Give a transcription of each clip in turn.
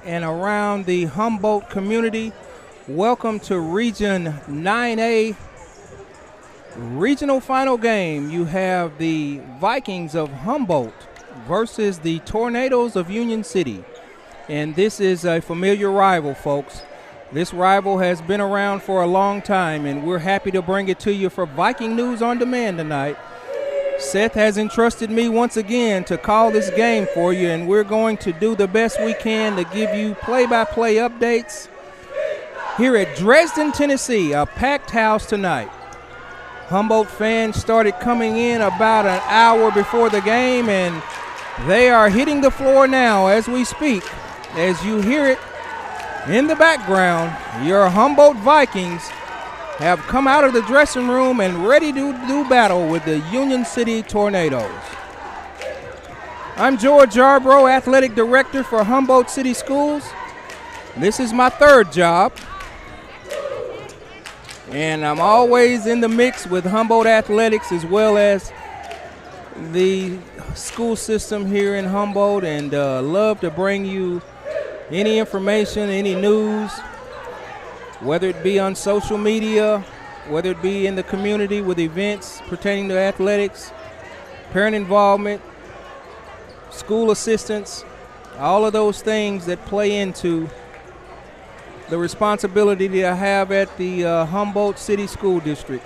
and around the Humboldt community. Welcome to Region 9A regional final game. You have the Vikings of Humboldt versus the Tornadoes of Union City. And this is a familiar rival, folks. This rival has been around for a long time, and we're happy to bring it to you for Viking News on Demand tonight. Seth has entrusted me once again to call this game for you, and we're going to do the best we can to give you play-by-play updates here at Dresden, Tennessee, a packed house tonight. Humboldt fans started coming in about an hour before the game, and they are hitting the floor now as we speak. As you hear it in the background, your Humboldt Vikings have come out of the dressing room and ready to do battle with the Union City Tornadoes. I'm George Yarbrough, Athletic Director for Humboldt City Schools. This is my third job, and I'm always in the mix with Humboldt Athletics as well as the school system here in Humboldt, and love to bring you any information, any news, whether it be on social media, whether it be in the community with events pertaining to athletics, parent involvement, school assistance, all of those things that play into the responsibility that I have at the Humboldt City School District.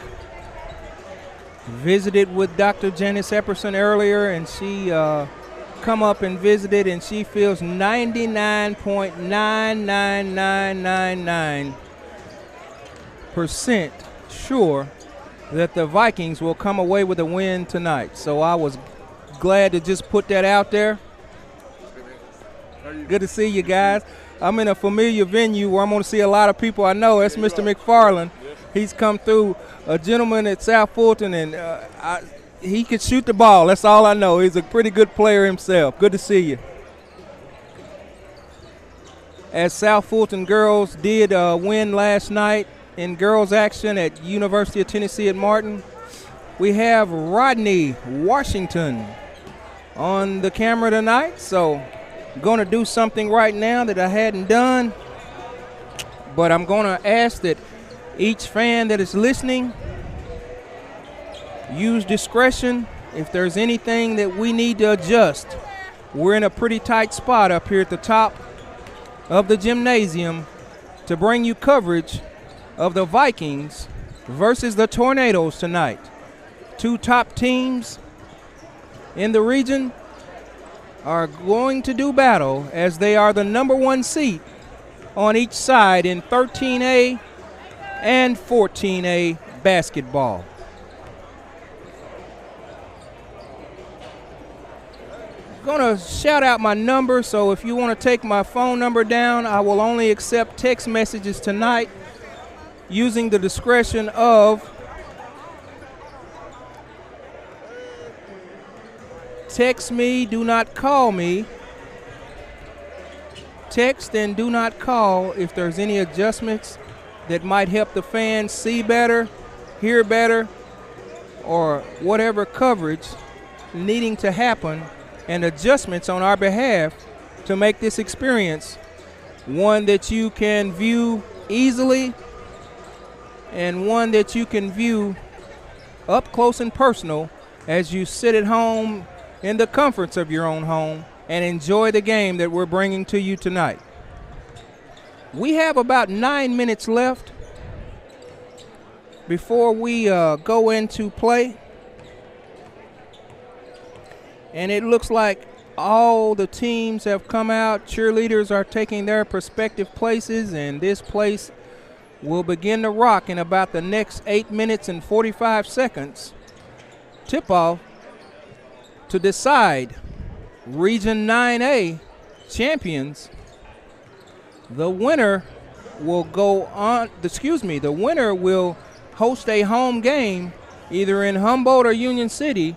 Visited with Dr. Janice Epperson earlier, and she come up and visited, and she feels 99.99999% sure that the Vikings will come away with a win tonight. So I was glad to just put that out there. Good to see you guys. I'm in a familiar venue where I'm going to see a lot of people I know. That's Mr. McFarland. He's come through, a gentleman at South Fulton, and he could shoot the ball. That's all I know. He's a pretty good player himself. Good to see you. As South Fulton girls did win last night in girls action at University of Tennessee at Martin, we have Rodney Washington on the camera tonight. So I'm going to do something right now that I hadn't done, but I'm going to ask that each fan that is listening use discretion. If there's anything that we need to adjust, we're in a pretty tight spot up here at the top of the gymnasium to bring you coverage of the Vikings versus the Tornadoes tonight. Two top teams in the region are going to do battle as they are the number one seed on each side in 13A and 14A basketball. Gonna shout out my number, so if you want to take my phone number down, I will only accept text messages tonight using the discretion of text me, do not call me. Text and do not call if there's any adjustments that might help the fans see better, hear better, or whatever coverage needing to happen, and adjustments on our behalf to make this experience one that you can view easily and one that you can view up close and personal as you sit at home in the comforts of your own home and enjoy the game that we're bringing to you tonight. We have about 9 minutes left before we go into play. And it looks like all the teams have come out. Cheerleaders are taking their respective places, and this place will begin to rock in about the next 8 minutes and 45 seconds. Tip-off to decide Region 9A champions. The winner will the winner will host a home game either in Humboldt or Union City,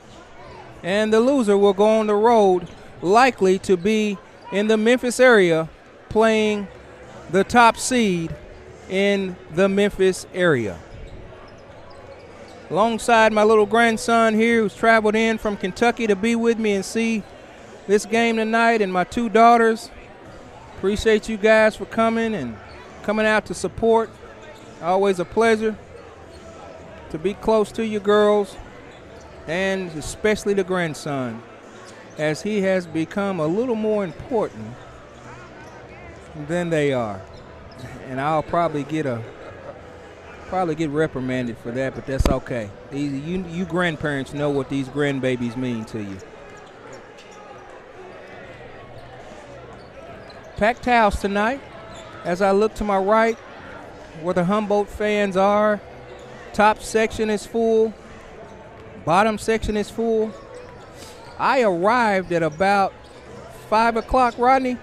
and the loser will go on the road, likely to be in the Memphis area, playing the top seed in the Memphis area. Alongside my little grandson here, who's traveled in from Kentucky to be with me and see this game tonight, and my two daughters, Appreciate you guys for coming and coming out to support. Always a pleasure to be close to you girls, and especially the grandson, as he has become a little more important than they are. And I'll probably get reprimanded for that, but that's okay. You grandparents know what these grandbabies mean to you. Packed house tonight. As I look to my right, where the Humboldt fans are, top section is full, bottom section is full. I arrived at about 5 o'clock, Rodney.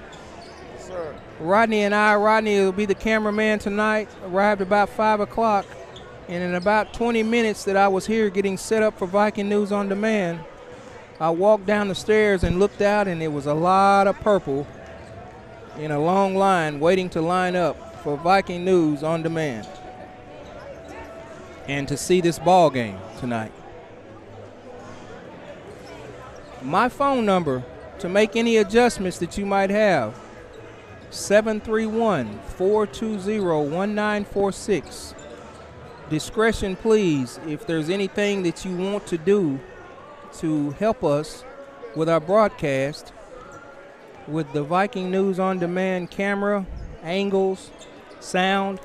Yes, sir. Rodney will be the cameraman tonight, arrived about 5 o'clock. And in about 20 minutes that I was here getting set up for Viking News On Demand, I walked down the stairs and looked out, and it was a lot of purple in a long line waiting to line up for Viking News On Demand and to see this ball game tonight. My phone number to make any adjustments that you might have, 731-420-1946. Discretion, please, if there's anything that you want to do to help us with our broadcast, with the Viking News On Demand camera, angles, sound,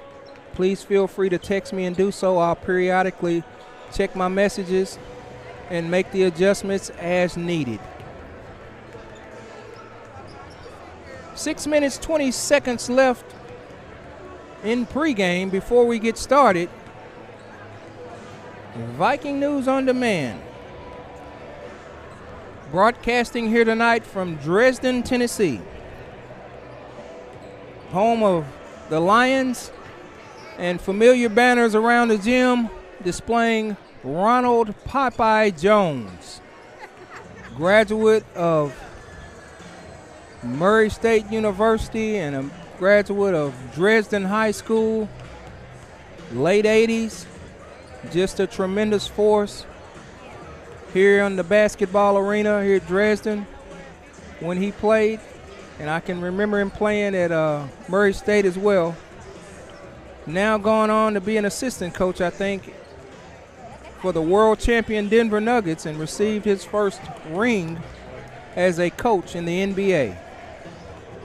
please feel free to text me and do so. I'll periodically check my messages and make the adjustments as needed. 6 minutes, 20 seconds left in pregame before we get started. Viking News On Demand, broadcasting here tonight from Dresden, Tennessee, home of the Lions, and familiar banners around the gym displaying Ronald Popeye Jones, graduate of Murray State University and a graduate of Dresden High School, late 80s, just a tremendous force here in the basketball arena here at Dresden when he played, and I can remember him playing at Murray State as well. Now gone on to be an assistant coach, I think, for the world champion Denver Nuggets, and received his first ring as a coach in the NBA.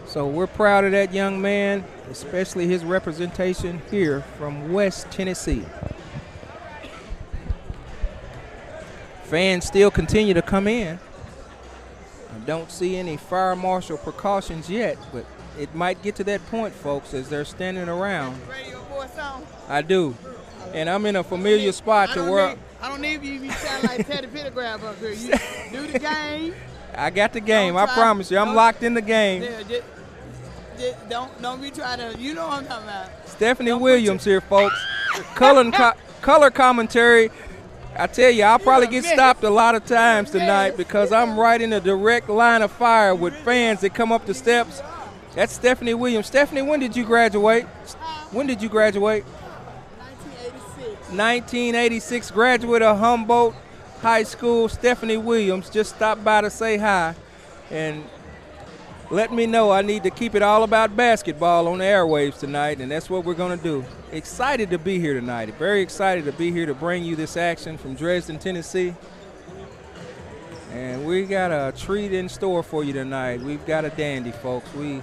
So we're proud of that young man, especially his representation here from West Tennessee. Fans still continue to come in. I don't see any fire marshal precautions yet, but it might get to that point, folks, as they're standing around. Radio voice on? I do. And I'm in a familiar spot to where I don't need you to sound like Teddy Pettigraph up here. You do the game. I got the game. I promise you. I'm locked in the game. Don't be trying to, you know what I'm talking about. Stephanie Williams here, folks. Color commentary. I tell you, I'll probably get stopped a lot of times tonight because I'm right in a direct line of fire with fans that come up the steps. That's Stephanie Williams. Stephanie, when did you graduate? When did you graduate? 1986. 1986, graduate of Humboldt High School. Stephanie Williams just stopped by to say hi and let me know I need to keep it all about basketball on the airwaves tonight, and that's what we're going to do. Excited to be here tonight. Very excited to be here to bring you this action from Dresden, Tennessee. And we got a treat in store for you tonight. We've got a dandy, folks. We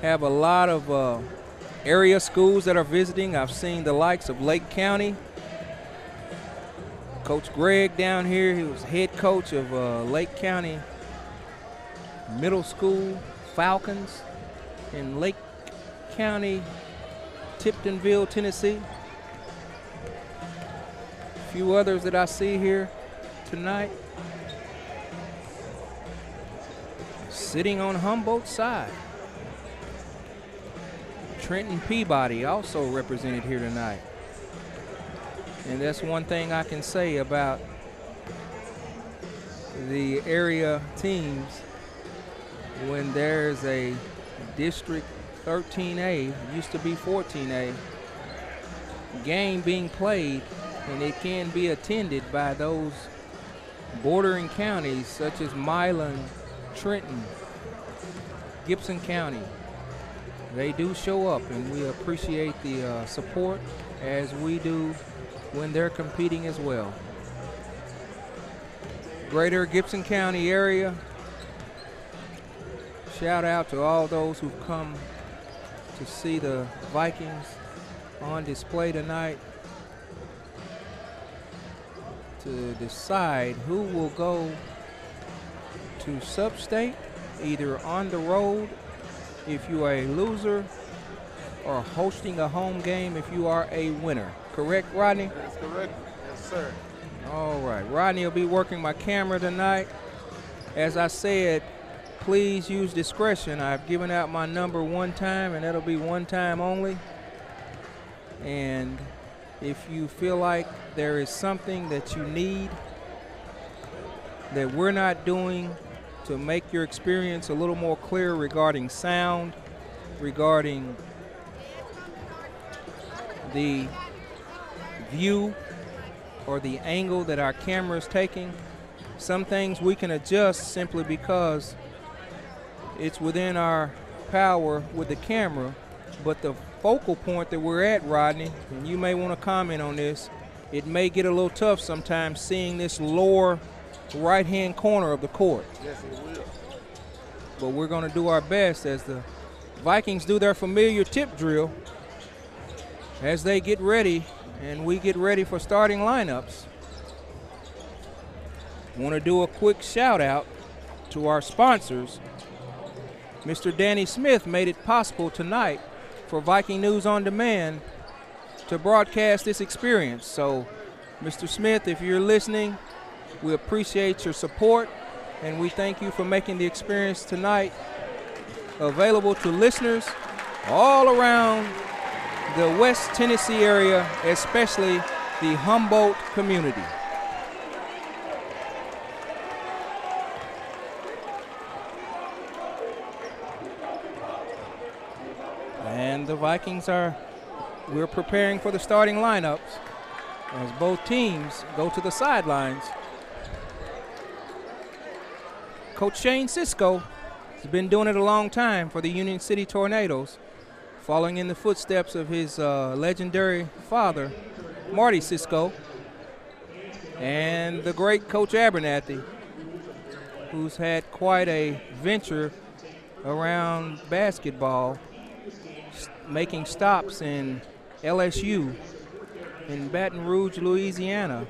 have a lot of area schools that are visiting. I've seen the likes of Lake County. Coach Greg down here, he was head coach of Lake County Middle School Falcons in Lake County, Tiptonville, Tennessee. A few others that I see here tonight. Sitting on Humboldt's side, Trenton Peabody also represented here tonight. And that's one thing I can say about the area teams. When there's a District 13A, used to be 14A, game being played, and it can be attended by those bordering counties such as Milan, Trenton, Gibson County, They do show up, and we appreciate the support as we do when they're competing as well. Greater Gibson County area, shout out to all those who've come to see the Vikings on display tonight to decide who will go to sub-state, either on the road if you are a loser or hosting a home game if you are a winner. Correct, Rodney? That's correct. Yes, sir. All right. Rodney will be working my camera tonight. As I said, please use discretion. I've given out my number one time, and that'll be one time only. And if you feel like there is something that you need that we're not doing to make your experience a little more clear regarding sound, regarding the view or the angle that our camera is taking, some things we can adjust simply because it's within our power with the camera. But the focal point that we're at, Rodney, and you may want to comment on this, it may get a little tough sometimes seeing this lower right-hand corner of the court. Yes, it will. But we're going to do our best as the Vikings do their familiar tip drill as they get ready and we get ready for starting lineups. Want to do a quick shout out to our sponsors. Mr. Danny Smith made it possible tonight for Viking News on Demand to broadcast this experience. So, Mr. Smith, if you're listening, we appreciate your support, and we thank you for making the experience tonight available to listeners all around the West Tennessee area, especially the Humboldt community. And the Vikings we're preparing for the starting lineups as both teams go to the sidelines. Coach Shane Cisco has been doing it a long time for the Union City Tornadoes, following in the footsteps of his legendary father, Marty Cisco, and the great Coach Abernathy, who's had quite a venture around basketball, making stops in LSU, in Baton Rouge, Louisiana,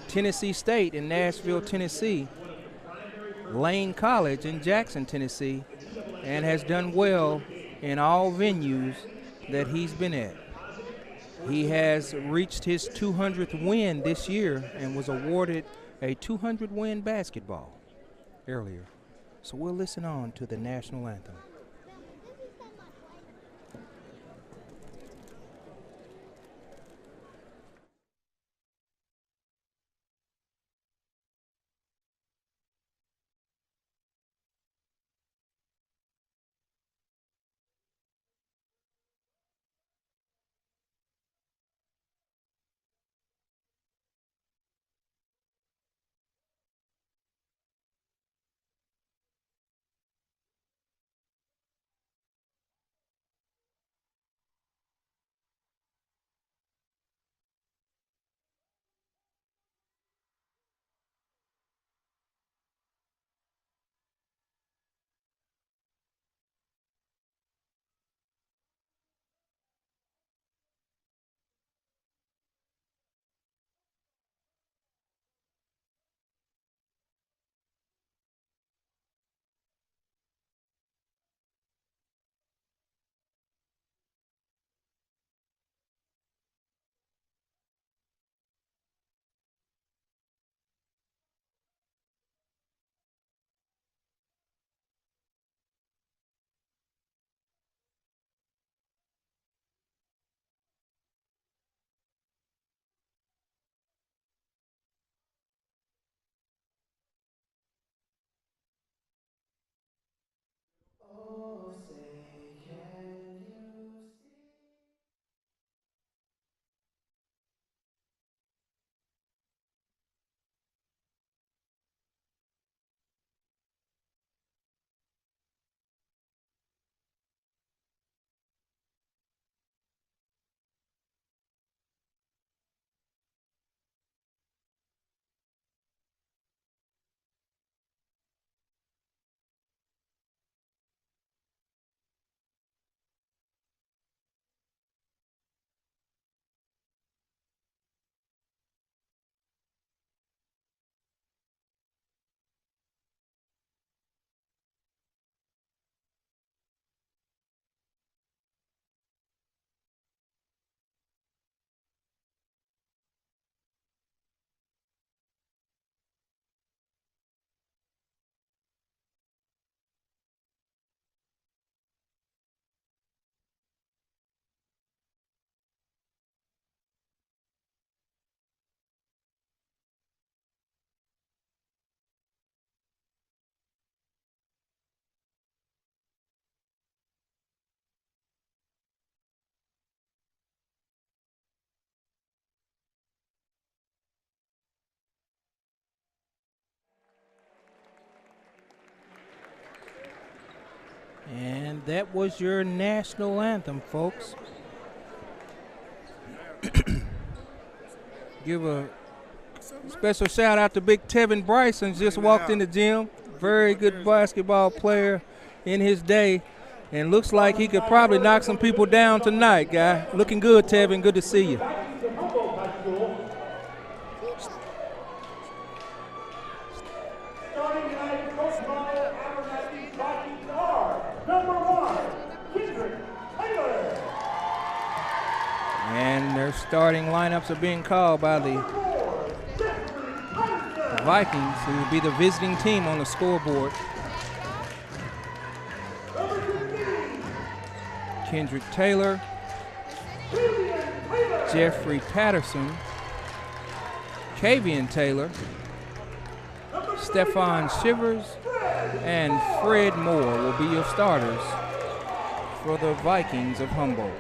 Tennessee State in Nashville, Tennessee, Lane College in Jackson, Tennessee, and has done well in all venues that he's been at. He has reached his 200th win this year and was awarded a 200-win basketball earlier. So we'll listen on to the national anthem. Oh, say, can you see? That was your national anthem, folks. Give a special shout out to Big Tevin Bryson, just walked in the gym. Very good basketball player in his day, and looks like he could probably knock some people down tonight, guy. Looking good, Tevin. Good to see you. And their starting lineups are being called by the Vikings, who will be the visiting team on the scoreboard. Kendrick Taylor, Jeffrey Patterson, Kavian Taylor, Stephon Shivers, and Fred Moore will be your starters for the Vikings of Humboldt.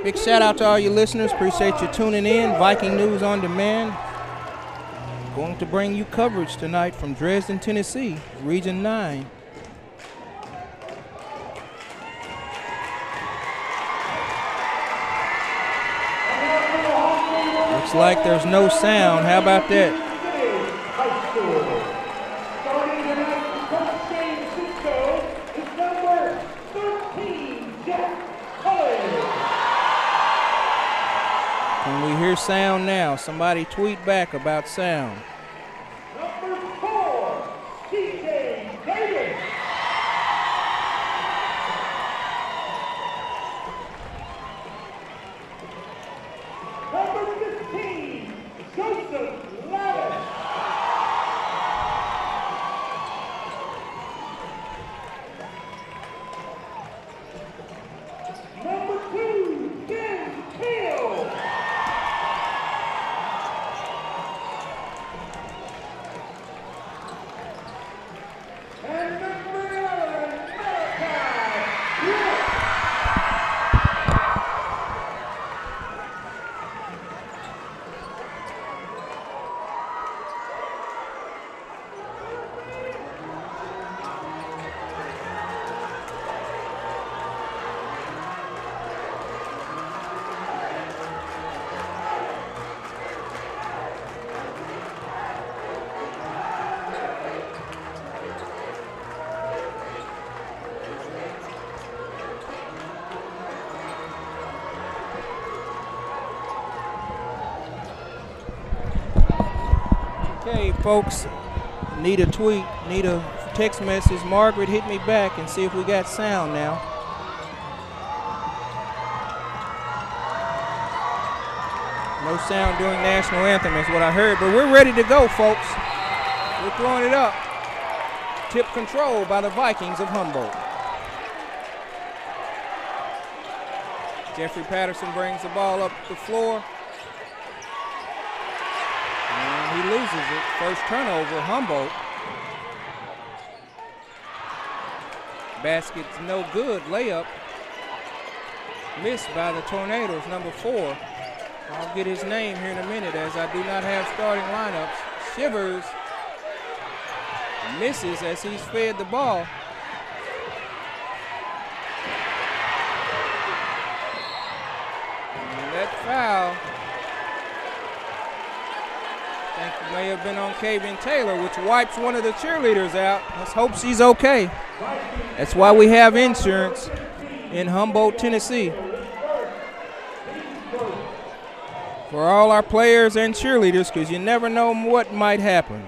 Big shout out to all you listeners. Appreciate you tuning in. Viking News on Demand. Going to bring you coverage tonight from Dresden, Tennessee, Region 9. Looks like there's no sound. How about that? Can we hear sound now? Somebody tweet back about sound. Number 4, DJ Davis. Number 15, Joseph Lattice. Number 2, Ben Hill. And number 11, Malachi York. Okay, folks, need a tweet, need a text message. Margaret, hit me back and see if we got sound now. No sound during national anthem is what I heard, but we're ready to go, folks. We're throwing it up. Tip control by the Vikings of Humboldt. Jeffrey Patterson brings the ball up the floor. And he loses it. First turnover, Humboldt. Basket's no good. Layup missed by the Tornadoes, number 4. I'll get his name here in a minute as I do not have starting lineups. Shivers misses as he's fed the ball. And that foul, I think it may have been on Kavian Taylor, which wipes one of the cheerleaders out. Let's hope she's okay. That's why we have insurance in Humboldt, Tennessee. For all our players and cheerleaders, because you never know what might happen.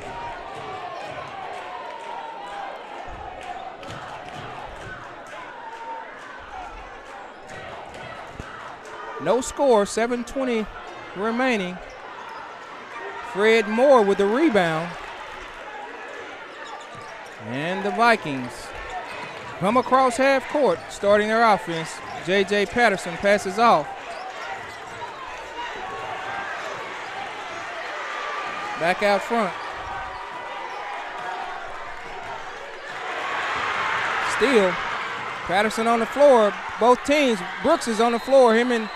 No score, 7:20 remaining. Fred Moore with the rebound. And the Vikings come across half court, starting their offense. J.J. Patterson passes off. Back out front. Steal. Patterson on the floor. Both teams. Brooks is on the floor. Him and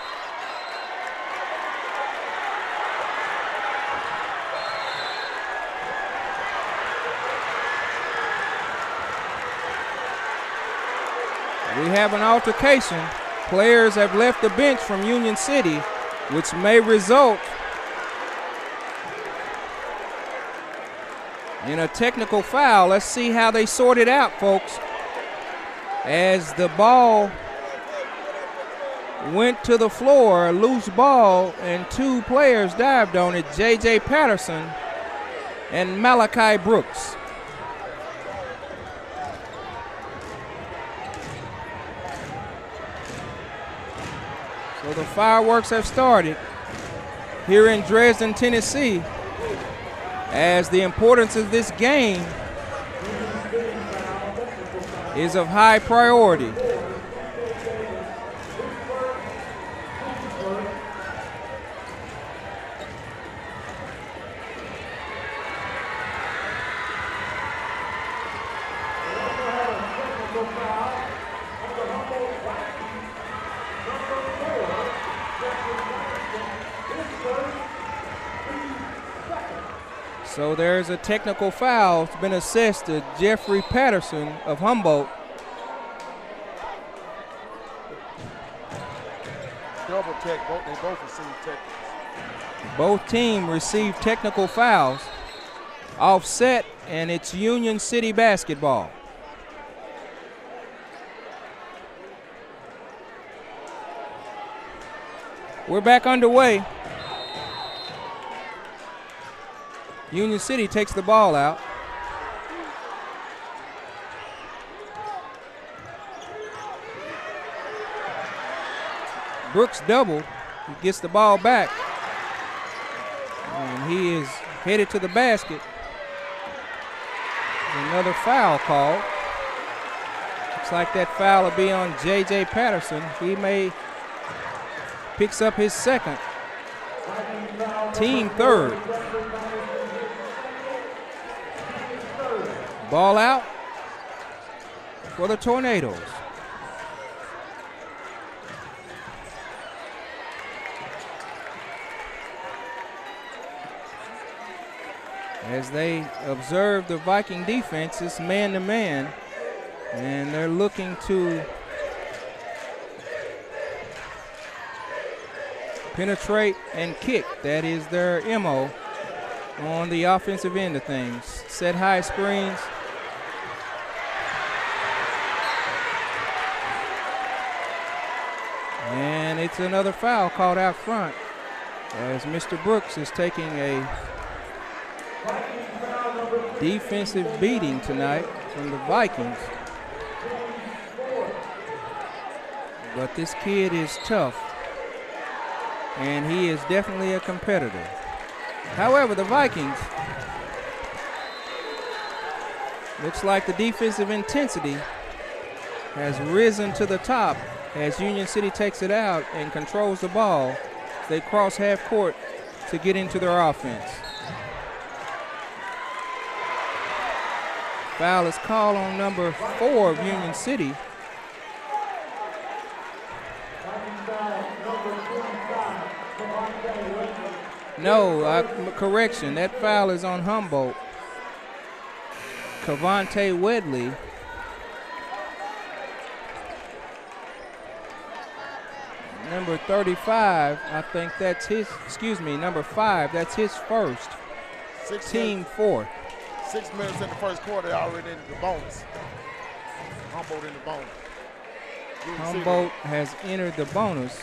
We have an altercation. Players have left the bench from Union City, which may result in a technical foul. Let's see how they sort it out, folks. As the ball went to the floor, a loose ball, and two players dived on it, J.J. Patterson and Malachi Brooks. So the fireworks have started here in Dresden, Tennessee, as the importance of this game is of high priority. So there's a technical foul. It's been assessed to Jeffrey Patterson of Humboldt. Double tech, they both received technicals. Both teams received technical fouls. Offset, and it's Union City basketball. We're back underway. Union City takes the ball out. Brooks double. He gets the ball back. And he is headed to the basket. Another foul called. Looks like that foul will be on J.J. Patterson. He picks up his second. Team third. Ball out for the Tornadoes. As they observe the Viking defense, it's man-to-man, and they're looking to penetrate and kick. That is their MO on the offensive end of things. Set high screens. And it's another foul called out front as Mr. Brooks is taking a defensive beating tonight from the Vikings. But this kid is tough, and he is definitely a competitor. However, the Vikings, looks like the defensive intensity has risen to the top as Union City takes it out and controls the ball. They cross half court to get into their offense. Foul is called on number 4 of Union City. No, correction. That foul is on Humboldt. Cavante Wedley. Number 35, I think that's his, number 5, that's his first. Team 4. 6 minutes in the first quarter, they're already into the bonus. Humboldt in the bonus. Humboldt has entered the bonus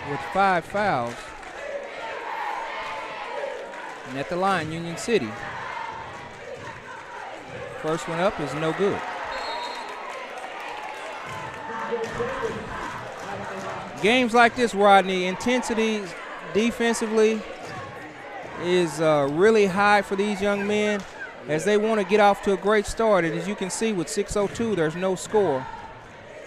with 5 fouls. And at the line, Union City. First one up is no good. Games like this, Rodney, intensity defensively is really high for these young men as they want to get off to a great start. And as you can see with 6:02, there's no score.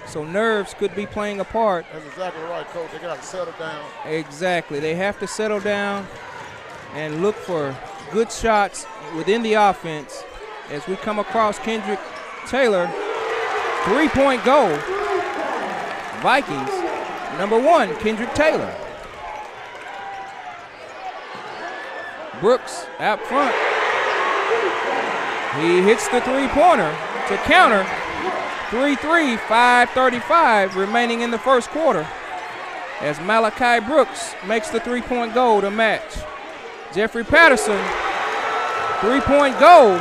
So nerves could be playing a part. That's exactly right, Coach. They got to settle down. Exactly. They have to settle down and look for good shots within the offense. As we come across Kendrick Taylor, 3-point goal. Vikings, number 1, Kendrick Taylor. Brooks out front. He hits the 3-pointer to counter. 3-3, 5:35 remaining in the first quarter as Malachi Brooks makes the three-point goal to match. Jeffrey Patterson, three-point goal.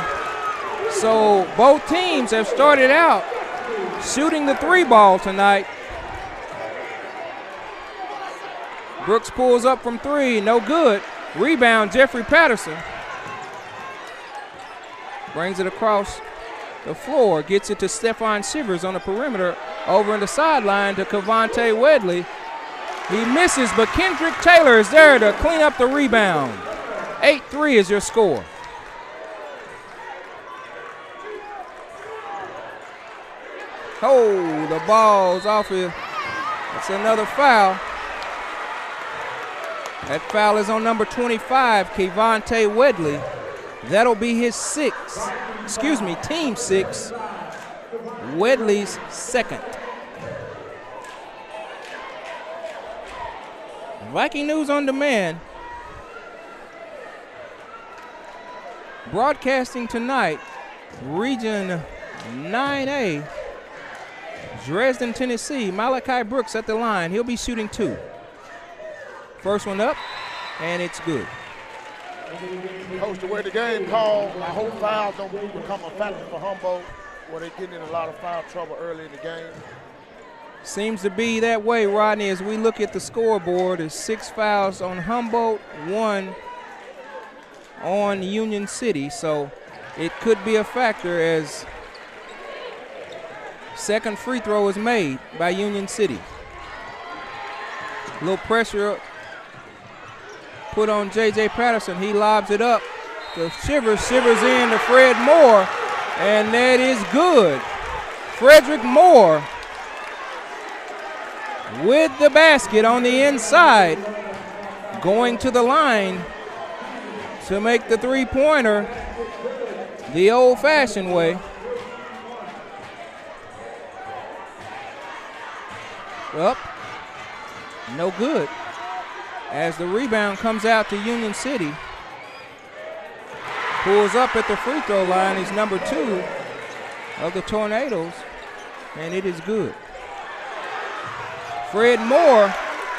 So both teams have started out shooting the three ball tonight. Brooks pulls up from three, no good. Rebound, Jeffrey Patterson. Brings it across the floor, gets it to Stephon Shivers on the perimeter, over in the sideline to Cavante Wedley. He misses, but Kendrick Taylor is there to clean up the rebound. 8-3 is your score. Oh, the ball's off here. That's another foul. That foul is on number 25, Cavante Wedley. That'll be his team six. Wedley's second. Viking News on Demand. Broadcasting tonight, Region 9A, Dresden, Tennessee. Malachi Brooks at the line. He'll be shooting two. First one up, and it's good. Coach, the way the game called, I hope fouls don't become a factor for Humboldt, where they're getting in a lot of foul trouble early in the game. Seems to be that way, Rodney, as we look at the scoreboard. There's 6 fouls on Humboldt, 1 on Union City. So it could be a factor as second free throw is made by Union City. A little pressure put on J.J. Patterson. He lobs it up to Shivers. Shivers in to Fred Moore, and that is good. Frederick Moore with the basket on the inside, going to the line to make the three-pointer the old-fashioned way. Up, no good. As the rebound comes out to Union City. Pulls up at the free throw line. He's number 2 of the Tornadoes, and it is good. Fred Moore,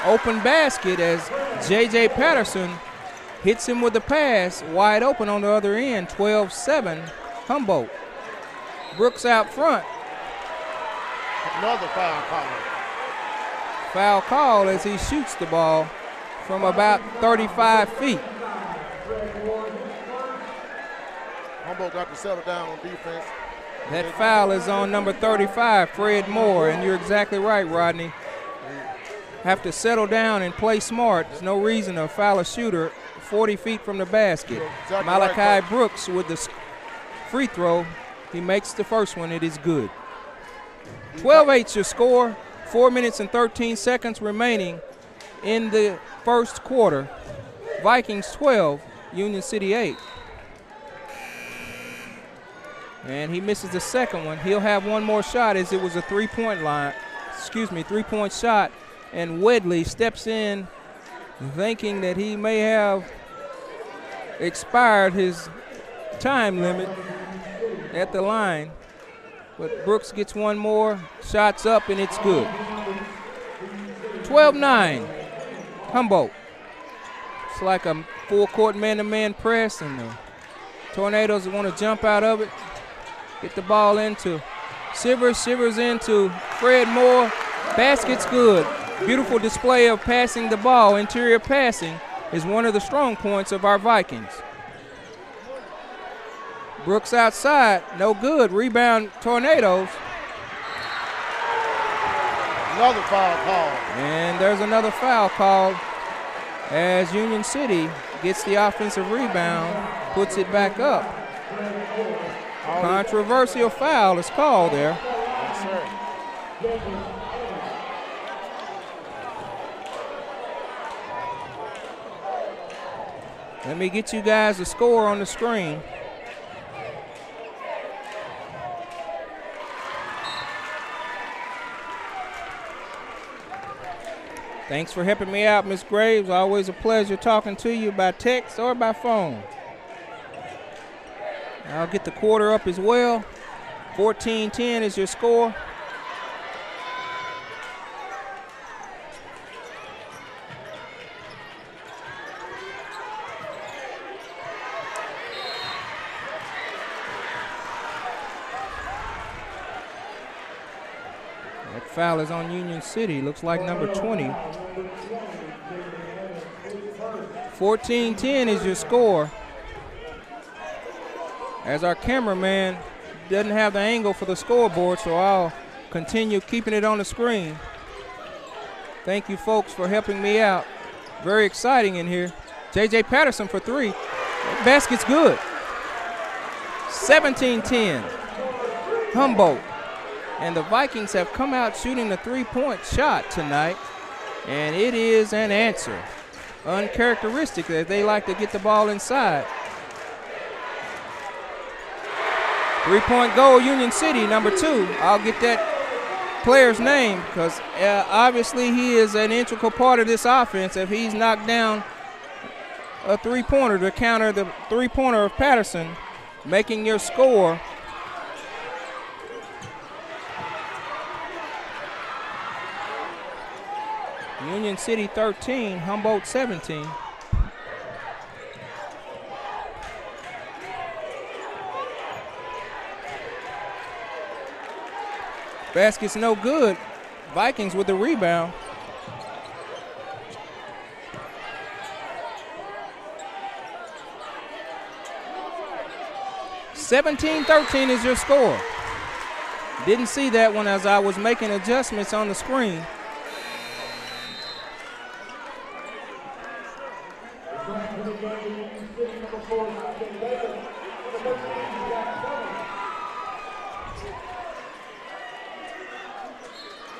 open basket as J.J. Patterson hits him with the pass, wide open on the other end, 12-7, Humboldt. Brooks out front. Another foul call. Foul call as he shoots the ball from about 35 feet. Humboldt got to settle down on defense. That foul is on number 35, Fred Moore, and you're exactly right, Rodney. Have to settle down and play smart. There's no reason to foul a shooter 40 feet from the basket. Exactly Malachi right, Brooks with the free throw. He makes the first one. It is good. 12-8 your score. 4 minutes and 13 seconds remaining in the first quarter. Vikings 12, Union City 8. And he misses the second one. He'll have one more shot as it was a three-point shot. And Wedley steps in thinking that he may have expired his time limit at the line. But Brooks gets one more, shots up, and it's good. 12-9, Humboldt. It's like a full-court man-to-man press, and the Tornadoes want to jump out of it. Get the ball into Shivers. Shivers into Fred Moore. Basket's good. Beautiful display of passing the ball. Interior passing is one of the strong points of our Vikings. Brooks outside, no good. Rebound, Tornadoes. Another foul call. And there's another foul called as Union City gets the offensive rebound, puts it back up. Controversial foul is called there. Yes, sir. Let me get you guys the score on the screen. Thanks for helping me out, Ms. Graves. Always a pleasure talking to you by text or by phone. I'll get the quarter up as well. 14-10 is your score. That foul is on Union City. Looks like number 20. 14-10 is your score. As our cameraman doesn't have the angle for the scoreboard, so I'll continue keeping it on the screen. Thank you folks for helping me out. Very exciting in here. J.J. Patterson for three. That basket's good. 17-10. Humboldt. And the Vikings have come out shooting the three-point shot tonight, and it is an answer. Uncharacteristic that they like to get the ball inside. Three-point goal, Union City, number 2. I'll get that player's name because obviously he is an integral part of this offense. If he's knocked down a three-pointer to counter the three-pointer of Patterson, making your score Union City 13, Humboldt 17. Basket's no good. Vikings with the rebound. (17-13) is your score. Didn't see that one as I was making adjustments on the screen.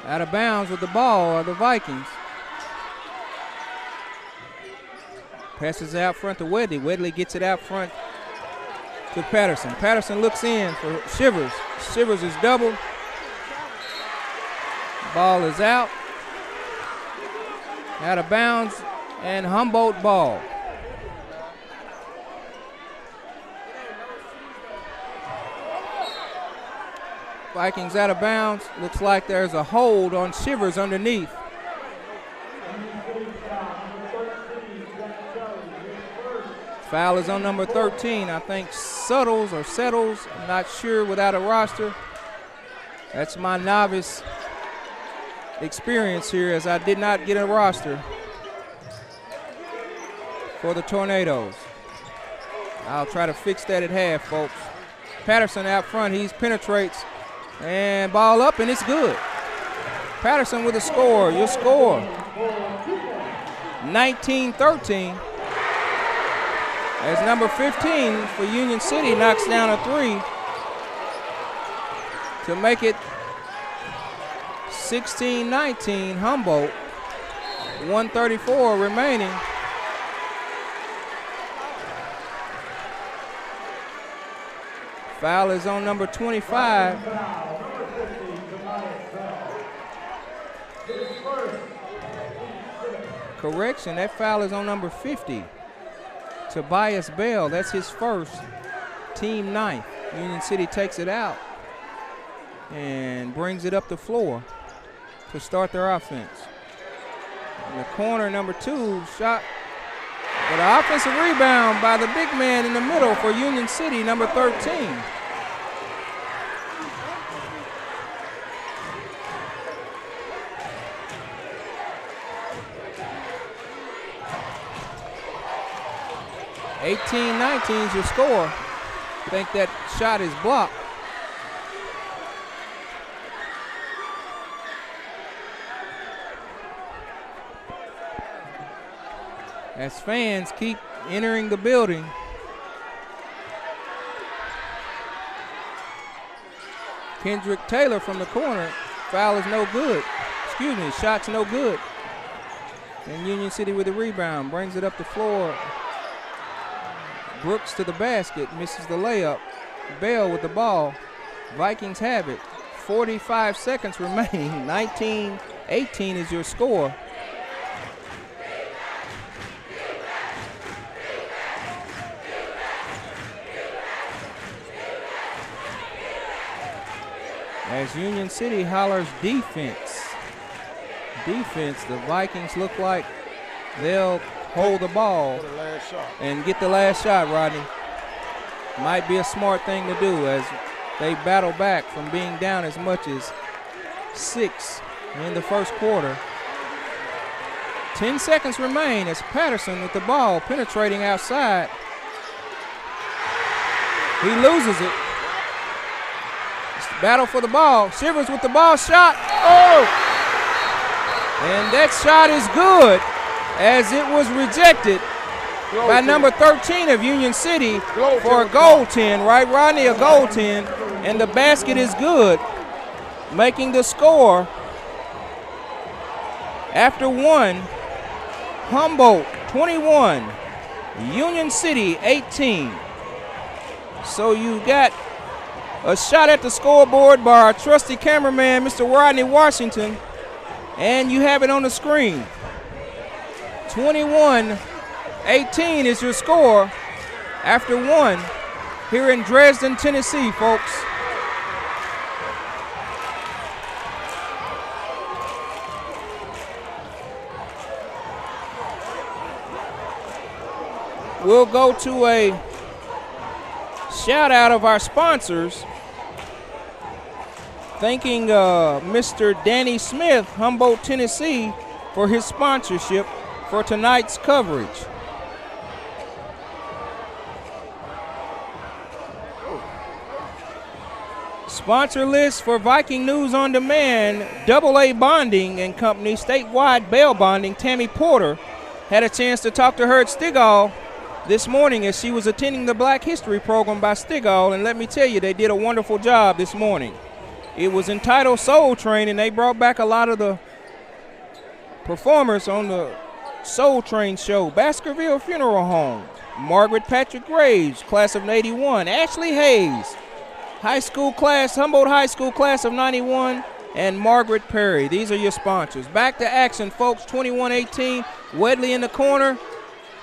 Out of bounds with the ball are the Vikings. Passes out front to Wedley. Wedley gets it out front to Patterson. Patterson looks in for Shivers. Shivers is doubled. Ball is out. Out of bounds and Humboldt ball. Vikings out of bounds. Looks like there's a hold on Shivers underneath. Foul is on number 13. I think Settles. I'm not sure without a roster. That's my novice experience here as I did not get a roster for the Tornadoes. I'll try to fix that at half, folks. Patterson out front. He penetrates. And ball up, and it's good. Patterson with a score. Your score, 19-13. As number 15 for Union City knocks down a three to make it 16-19 Humboldt. 1:34 remaining. Foul is on number 25. Correction, that foul is on number 50. Tobias Bell, that's his first, team 9th. Union City takes it out and brings it up the floor to start their offense. In the corner, number 2, shot. But an offensive rebound by the big man in the middle for Union City, number 13. (18-19) is your score. I think that shot is blocked. As fans keep entering the building. Kendrick Taylor from the corner. Foul is no good. Excuse me, shot's no good. And Union City with the rebound. Brings it up the floor. Brooks to the basket. Misses the layup. Bell with the ball. Vikings have it. 45 seconds remain. 19-18 is your score. As Union City hollers defense. Defense, the Vikings look like they'll hold the ball For the last shot. and get the last shot, Rodney. Might be a smart thing to do as they battle back from being down as much as 6 in the first quarter. 10 seconds remain as Patterson with the ball penetrating outside. He loses it. It's the battle for the ball. Shivers with the ball shot. Oh! And that shot is good as it was rejected by number 13 of Union City for a goaltend, right, Rodney? A goaltend. And the basket is good, making the score after one, Humboldt 21, Union City 18. So you got a shot at the scoreboard by our trusty cameraman, Mr. Rodney Washington, and you have it on the screen. 21-18 is your score after one here in Dresden, Tennessee, folks. We'll go to a shout out of our sponsors. Thanking Mr. Danny Smith, Humboldt, Tennessee, for his sponsorship for tonight's coverage. Sponsor list for Viking News on Demand, AA Bonding and Company, statewide bail bonding. Tammy Porter had a chance to talk to her at Stigall this morning as she was attending the Black History program by Stigall, and let me tell you, they did a wonderful job this morning. It was entitled Soul Train, and they brought back a lot of the performers on the Soul Train show. Baskerville Funeral Home, Margaret Patrick Graves, class of '81, Ashley Hayes, high school class, Humboldt High School class of '91, and Margaret Perry. These are your sponsors. Back to action, folks. 21-18, Wedley in the corner.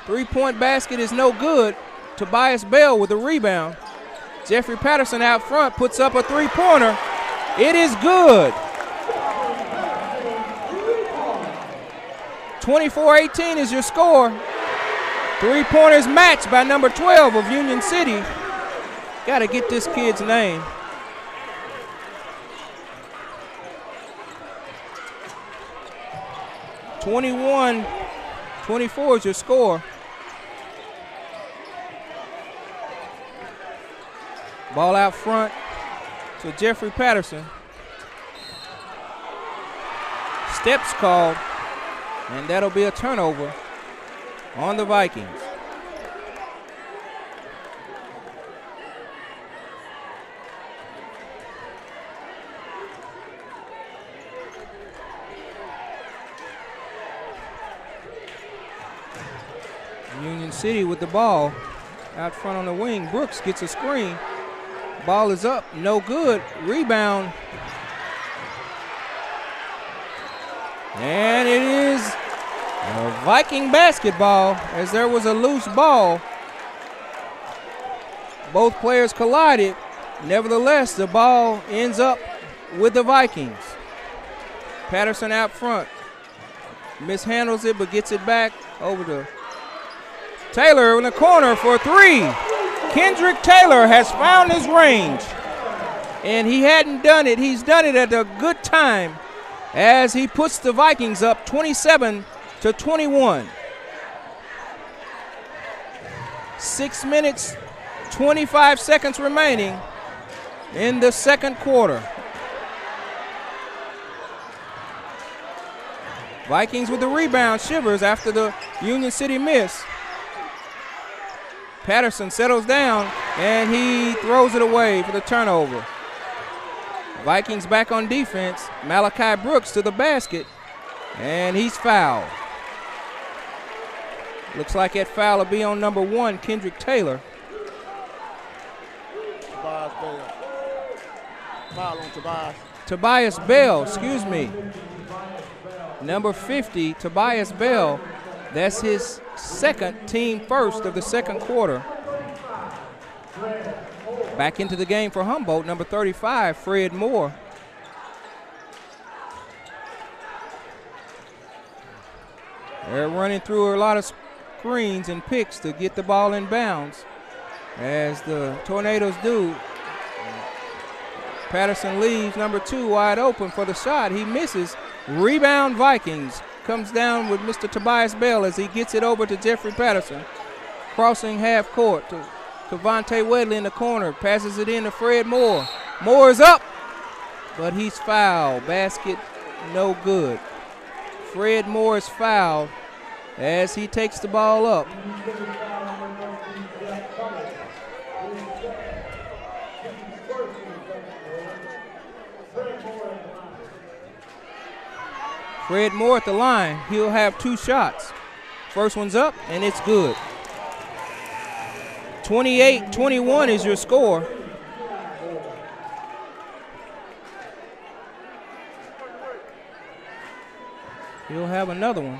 Three-point basket is no good. Tobias Bell with a rebound. Jeffrey Patterson out front puts up a three-pointer. It is good. 24-18 is your score. Three-pointers matched by number 12 of Union City. Got to get this kid's name. (21-24) is your score. Ball out front to Jeffrey Patterson. Steps called, and that'll be a turnover on the Vikings. Union City with the ball out front on the wing. Brooks gets a screen. Ball is up, no good. Rebound. And it is a Viking basketball as there was a loose ball. Both players collided. Nevertheless, the ball ends up with the Vikings. Patterson out front. Mishandles it but gets it back over to Taylor in the corner for three. Kendrick Taylor has found his range, and he hadn't done it. He's done it at a good time as he puts the Vikings up 27-21. 6 minutes, 25 seconds remaining in the second quarter. Vikings with the rebound. Shivers after the Union City miss. Patterson settles down, and he throws it away for the turnover. Vikings back on defense. Malachi Brooks to the basket, and he's fouled. Looks like that foul will be on number 1, Kendrick Taylor. Tobias Bell. Foul on Tobias. Tobias Bell, excuse me. Number 50, Tobias Bell. That's his second, team first of the second quarter. Back into the game for Humboldt, number 35, Fred Moore. They're running through a lot of screens and picks to get the ball in bounds, as the Tornadoes do. Patterson leaves number 2 wide open for the shot. He misses. Rebound Vikings. Comes down with Mr. Tobias Bell as he gets it over to Jeffrey Patterson. Crossing half court to Cavante Wedley in the corner. Passes it in to Fred Moore. Moore is up, but he's fouled. Basket no good. Fred Moore is fouled as he takes the ball up. Fred Moore at the line. He'll have 2 shots. First one's up, and it's good. 28-21 is your score. He'll have another one.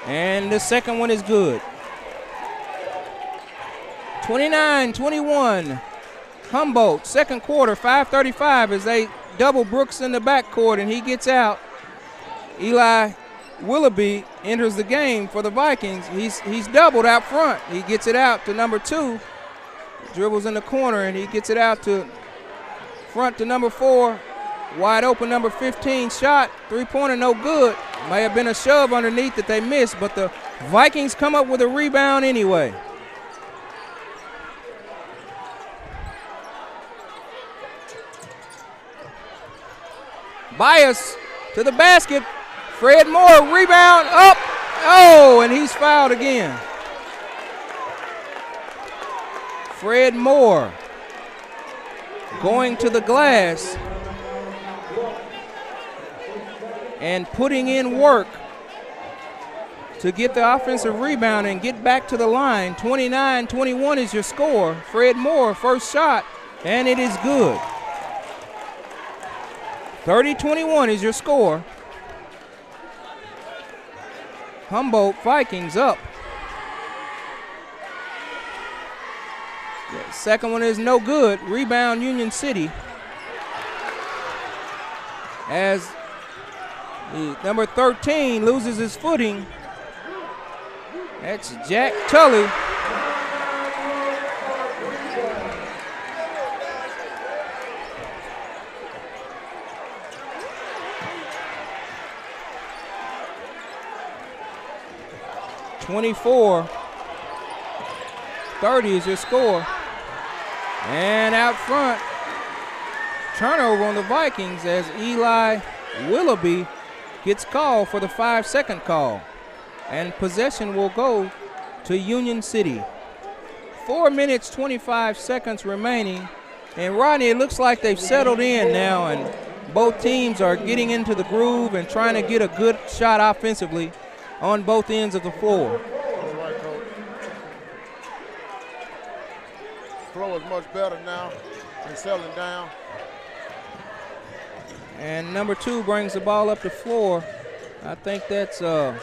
And the second one is good. 29-21. Humboldt, second quarter, 5:35 as they double Brooks in the backcourt and he gets out. Eli Willoughby enters the game for the Vikings. He's doubled out front. He gets it out to number 2. Dribbles in the corner and he gets it out to front to number 4. Wide open number 15 shot. 3-pointer no good. May have been a shove underneath that they missed, but the Vikings come up with a rebound anyway. Bias to the basket. Fred Moore, rebound, up. Oh, and he's fouled again. Fred Moore going to the glass and putting in work to get the offensive rebound and get back to the line. 29-21 is your score. Fred Moore, first shot, and it is good. 30-21 is your score. Humboldt Vikings up. The second one is no good. Rebound Union City. As the number 13 loses his footing. That's Jack Tully. (24-30) is your score. And out front, turnover on the Vikings as Eli Willoughby gets called for the 5-second call. And possession will go to Union City. 4 minutes, 25 seconds remaining. And Rodney, it looks like they've settled in now and both teams are getting into the groove and trying to get a good shot offensively on both ends of the floor. That's right, Coach. Flow is much better now and settling down. And number 2 brings the ball up the floor. I think that's I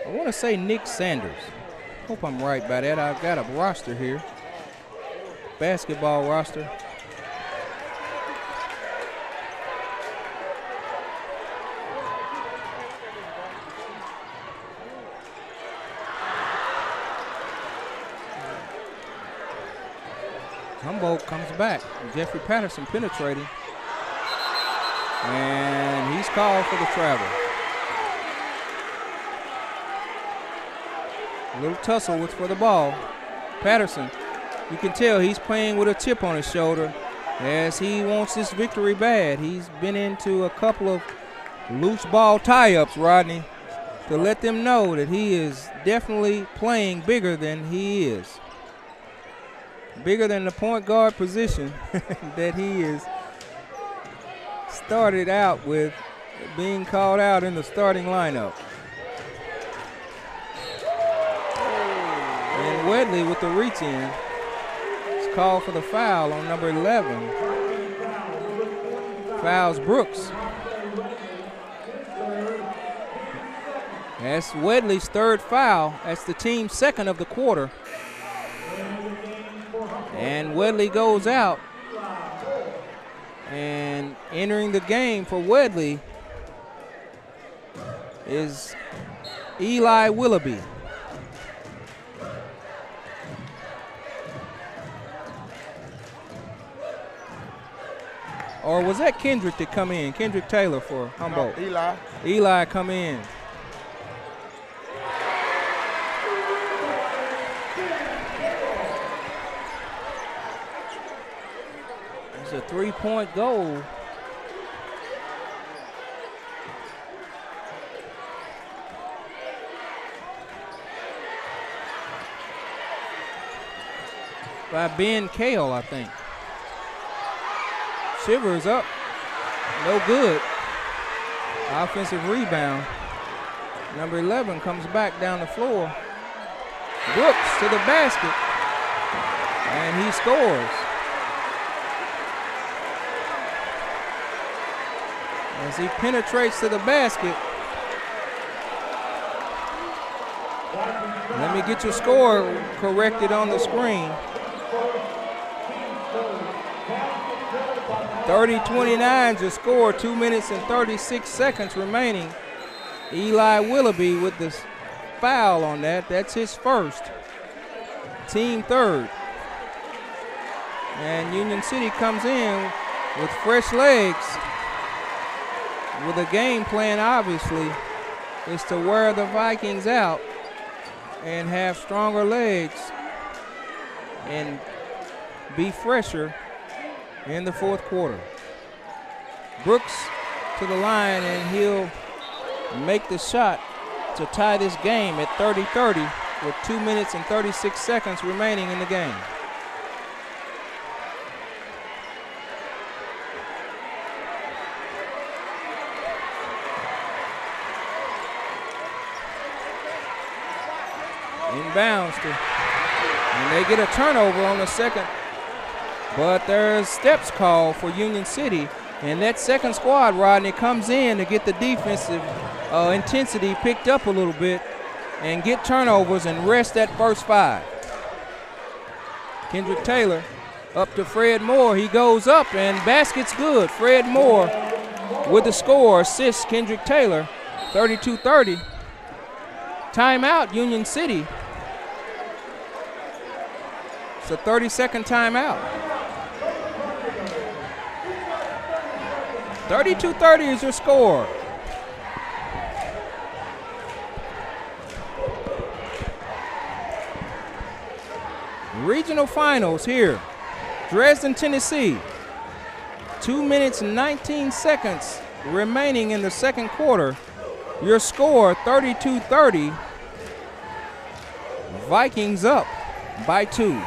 want to say Nick Sanders. Hope I'm right by that. I've got a roster here. Basketball roster. Humboldt comes back. Jeffrey Patterson penetrating. And he's called for the travel. A little tussle with for the ball. Patterson, you can tell he's playing with a chip on his shoulder as he wants this victory bad. He's been into a couple of loose ball tie-ups, Rodney, to let them know that he is definitely playing bigger than he is. Bigger than the point guard position that he is started out with, being called out in the starting lineup. And Wedley with the reach in. It's called for the foul on number 11. Fouls Brooks. That's Wedley's third foul. That's the team's second of the quarter. And Wedley goes out. And entering the game for Wedley is Eli Willoughby. Or was that Kendrick that come in? Kendrick Taylor for Humboldt. No, Eli. Eli come in. It's a three-point goal. By Ben Kale, I think. Shivers up. No good. Offensive rebound. Number 11 comes back down the floor. Brooks to the basket. And he scores. As he penetrates to the basket. Let me get your score corrected on the screen. 30-29 is your score, 2 minutes and 36 seconds remaining. Eli Willoughby with the foul on that. That's his first. Team third. And Union City comes in with fresh legs. With a game plan, obviously, is to wear the Vikings out and have stronger legs and be fresher in the fourth quarter. Brooks to the line, and he'll make the shot to tie this game at 30-30 with 2 minutes and 36 seconds remaining in the game. Inbounds and they get a turnover on the second. But there's steps called for Union City. And that second squad, Rodney, comes in to get the defensive intensity picked up a little bit and get turnovers and rest that first five. Kendrick Taylor up to Fred Moore. He goes up and basket's good. Fred Moore with the score, assists Kendrick Taylor, 32-30. Timeout, Union City. It's a 30-second timeout. 32-30 is your score. Regional finals here. Dresden, Tennessee. 2 minutes and 19 seconds remaining in the second quarter. Your score, 32-30. Vikings up by 2.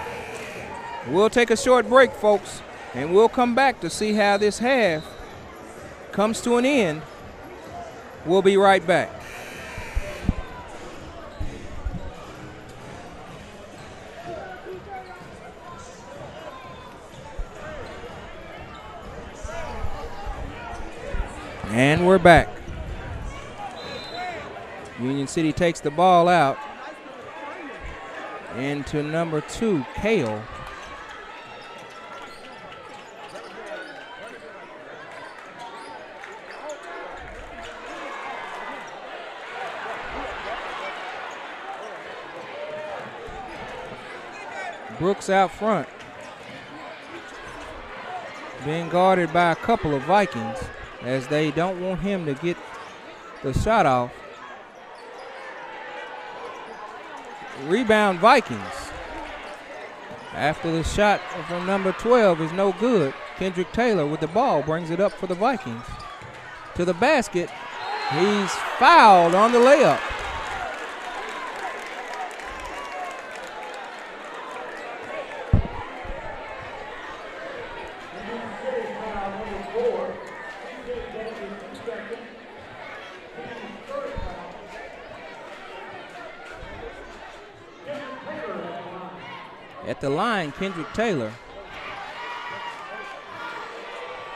We'll take a short break, folks, and we'll come back to see how this half comes to an end. We'll be right back. And we're back. Union City takes the ball out. Into number 2, Kale. Brooks out front. Being guarded by a couple of Vikings as they don't want him to get the shot off. Rebound Vikings. After the shot from number 12 is no good, Kendrick Taylor with the ball brings it up for the Vikings. To the basket. He's fouled on the layup. At the line, Kendrick Taylor.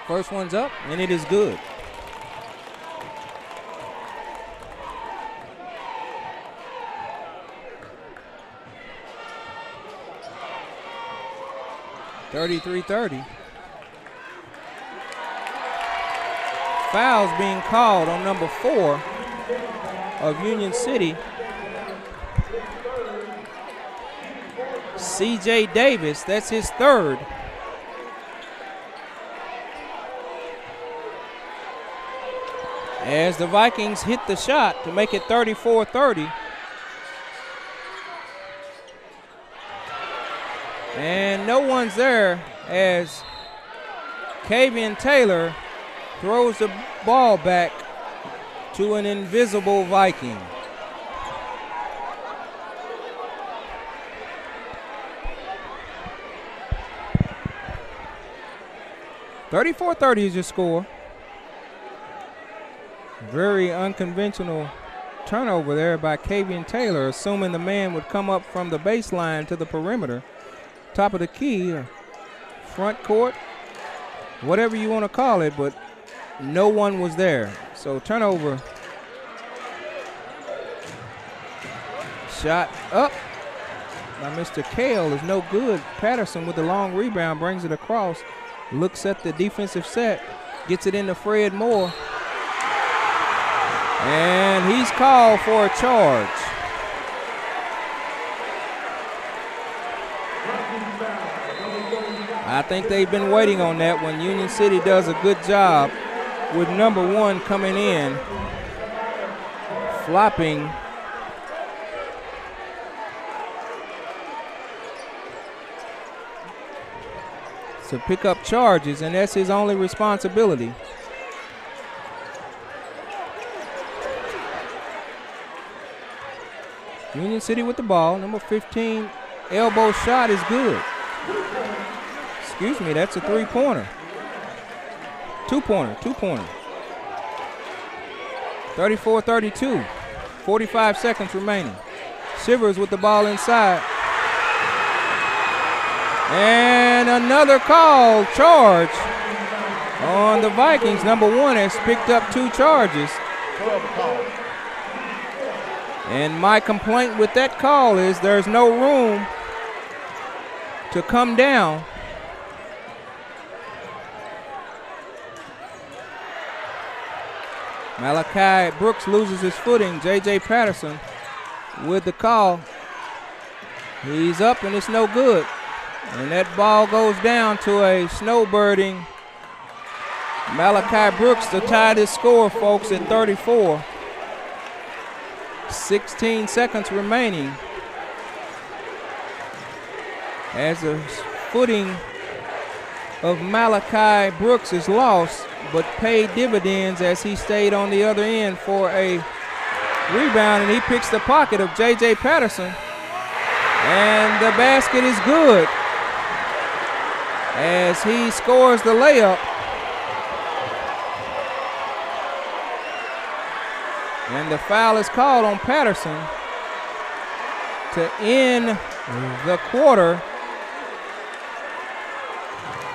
First one's up, and it is good. 33-30. Fouls being called on number 4 of Union City. C.J. Davis, that's his 3rd. As the Vikings hit the shot to make it 34-30. And no one's there as Kavian Taylor throws the ball back to an invisible Viking. $34-30 is your score. Very unconventional turnover there by Kavian Taylor, assuming the man would come up from the baseline to the perimeter. Top of the key, front court, whatever you want to call it, but no one was there. So turnover. Shot up by Mr. Kale is no good. Patterson with the long rebound brings it across, looks at the defensive set, gets it into Fred Moore, and he's called for a charge. I think they've been waiting on that one. Union City does a good job with number 1 coming in, flopping. To pick up charges, and that's his only responsibility. Union City with the ball. Number 15 elbow shot is good. Excuse me, that's a 3-pointer. Two-pointer. 34-32. 45 seconds remaining. Shivers with the ball inside. And another call, charge on the Vikings. Number 1 has picked up 2 charges. And my complaint with that call is there's no room to come down. Malachi Brooks loses his footing. J.J. Patterson with the call. He's up and it's no good. And that ball goes down to a snowbirding Malachi Brooks to tie this score, folks, at 34. 16 seconds remaining as the footing of Malachi Brooks is lost, but paid dividends as he stayed on the other end for a rebound, and he picks the pocket of J.J. Patterson, and the basket is good as he scores the layup. And the foul is called on Patterson to end the quarter.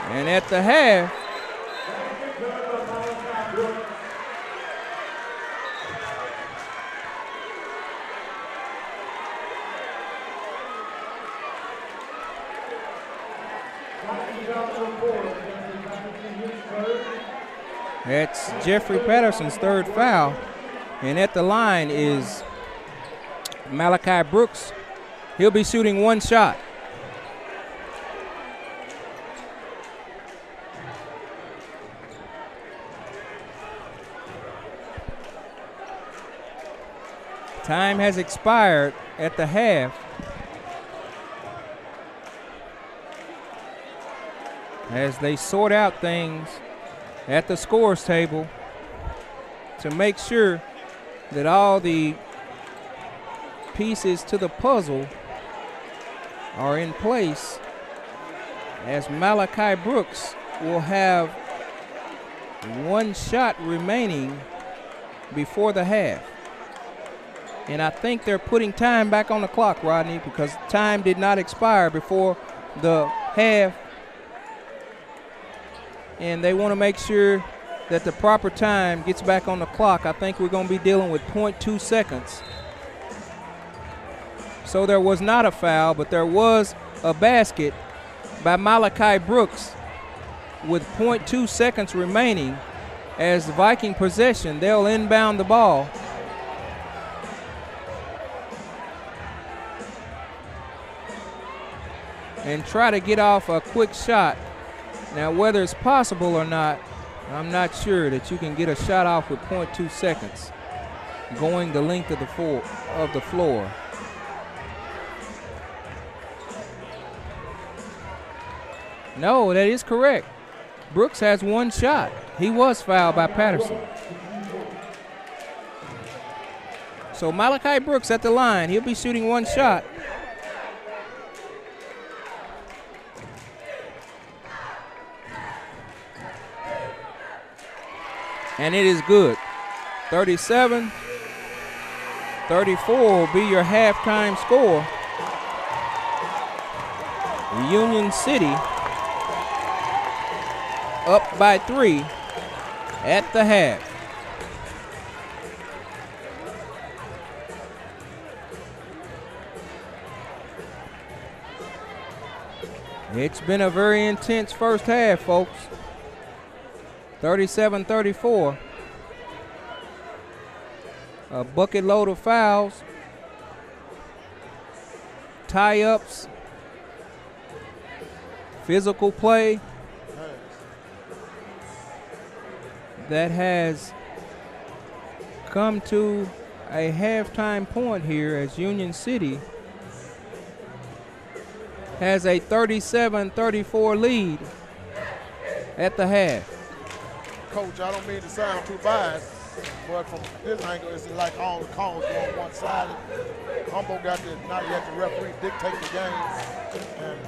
And at the half, that's Jeffrey Patterson's 3rd foul. And at the line is Malachi Brooks. He'll be shooting 1 shot. Time has expired at the half. As they sort out things at the scores table to make sure that all the pieces to the puzzle are in place, as Malachi Brooks will have 1 shot remaining before the half. And I think they're putting time back on the clock, Rodney, because time did not expire before the half. And they want to make sure that the proper time gets back on the clock. I think we're going to be dealing with 0.2 seconds. So there was not a foul, but there was a basket by Malachi Brooks with .2 seconds remaining as the Viking possession. They'll inbound the ball. And try to get off a quick shot. Now, whether it's possible or not, I'm not sure that you can get a shot off with .2 seconds going the length of the floor. No, that is correct. Brooks has one shot. He was fouled by Patterson. So Malachi Brooks at the line. He'll be shooting one shot. And it is good. 37-34 will be your halftime score. Union City up by 3 at the half. It's been a very intense first half, folks. 37-34. A bucket load of fouls, tie-ups, physical play that has come to a halftime point here as Union City has a 37-34 lead at the half. Coach, I don't mean to sound too biased, but from this angle, it's like all the calls go on one side. Humboldt got to not let the referee dictate the game. And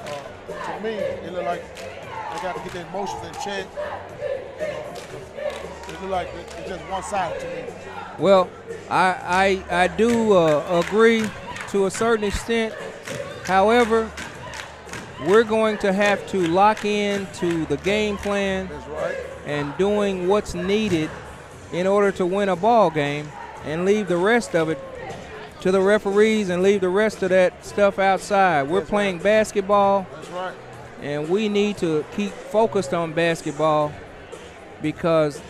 to me, it looked like they got to get their emotions in check. It looked like it's just one side to me. Well, I do agree to a certain extent. However, we're going to have to lock in to the game plan. That's right. And doing what's needed in order to win a ball game and leave the rest of it to the referees and leave the rest of that stuff outside. We're playing basketball. That's right. And we need to keep focused on basketball because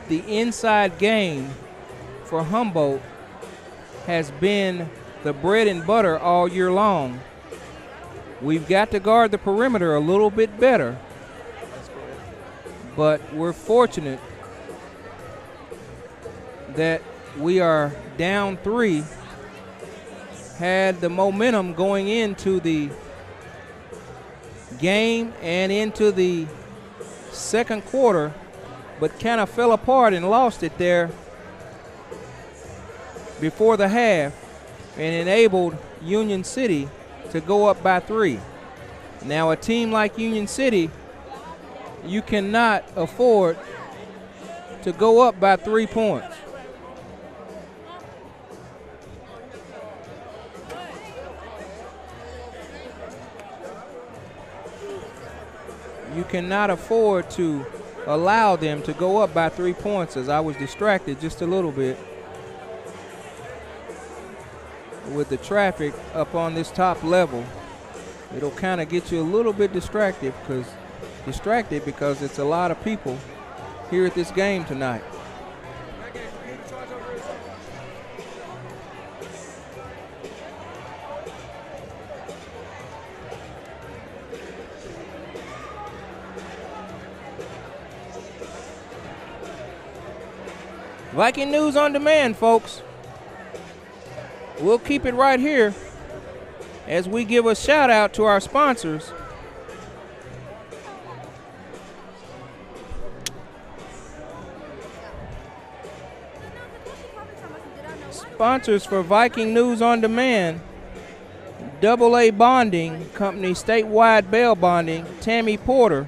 the inside game for Humboldt has been the bread and butter all year long. We've got to guard the perimeter a little bit better. But we're fortunate that we are down 3, had the momentum going into the game and into the second quarter, but kind of fell apart and lost it there before the half and enabled Union City to go up by 3. Now, a team like Union City, you cannot afford to go up by 3 points. You cannot afford to allow them to go up by 3 points, as I was distracted just a little bit with the traffic up on this top level. It'll kind of get you a little bit distracted because it's a lot of people here at this game tonight. Viking News on Demand, folks. We'll keep it right here as we give a shout out to our sponsors. Sponsors for Viking News on Demand: AA Bonding Company, Statewide Bail Bonding, Tammy Porter,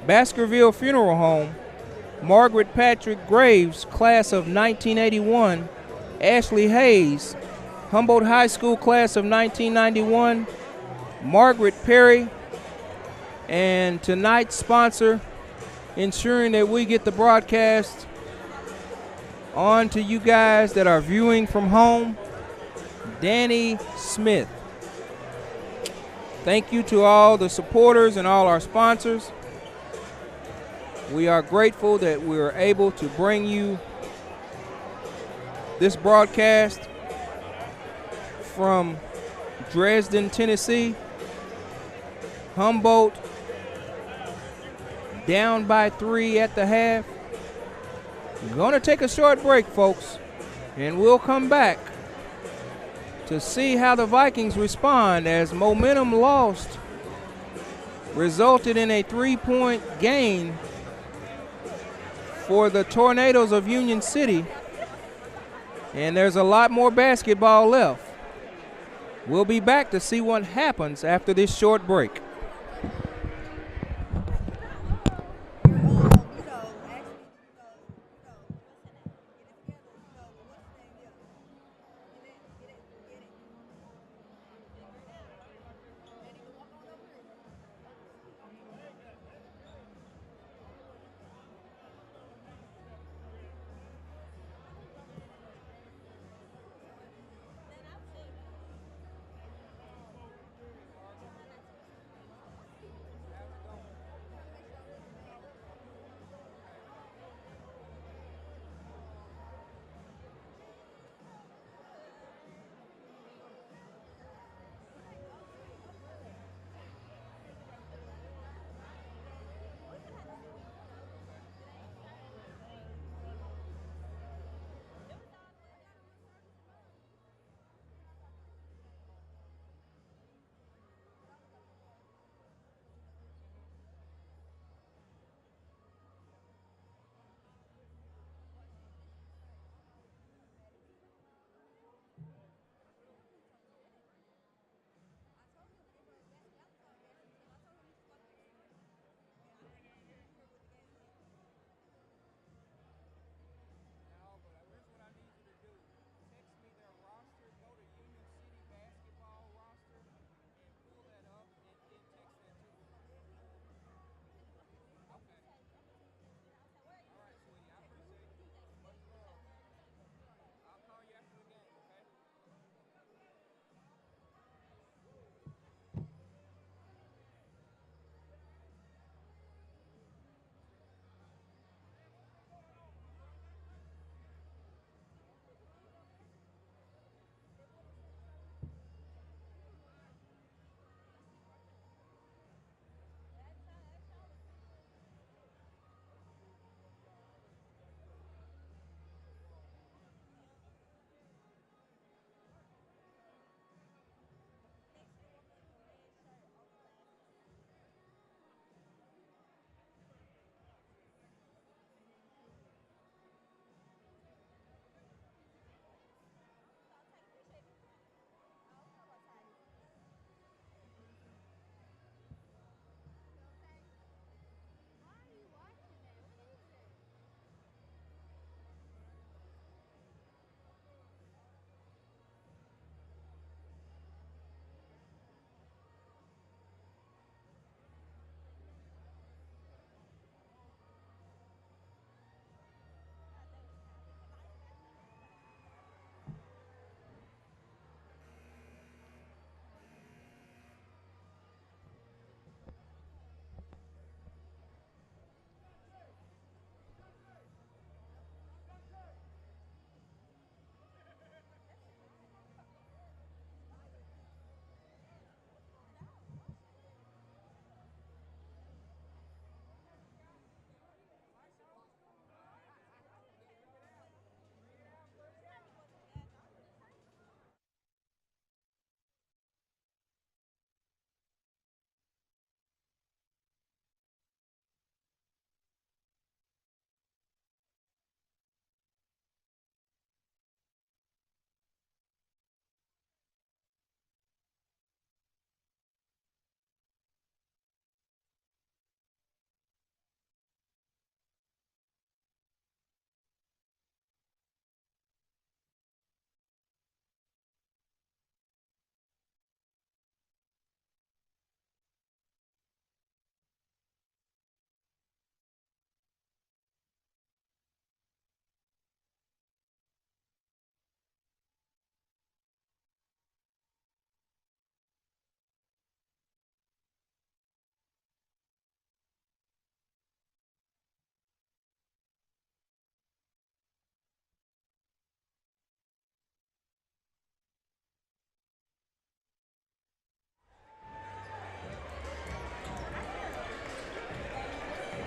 Baskerville Funeral Home, Margaret Patrick Graves, Class of 1981, Ashley Hayes, Humboldt High School Class of 1991, Margaret Perry, and tonight's sponsor, ensuring that we get the broadcast on to you guys that are viewing from home, Danny Smith. Thank you to all the supporters and all our sponsors. We are grateful that we are able to bring you this broadcast from Dresden, Tennessee. Humboldt down by 3 at the half. We're going to take a short break, folks, and we'll come back to see how the Vikings respond as momentum lost resulted in a 3-point gain for the Tornadoes of Union City. And there's a lot more basketball left. We'll be back to see what happens after this short break.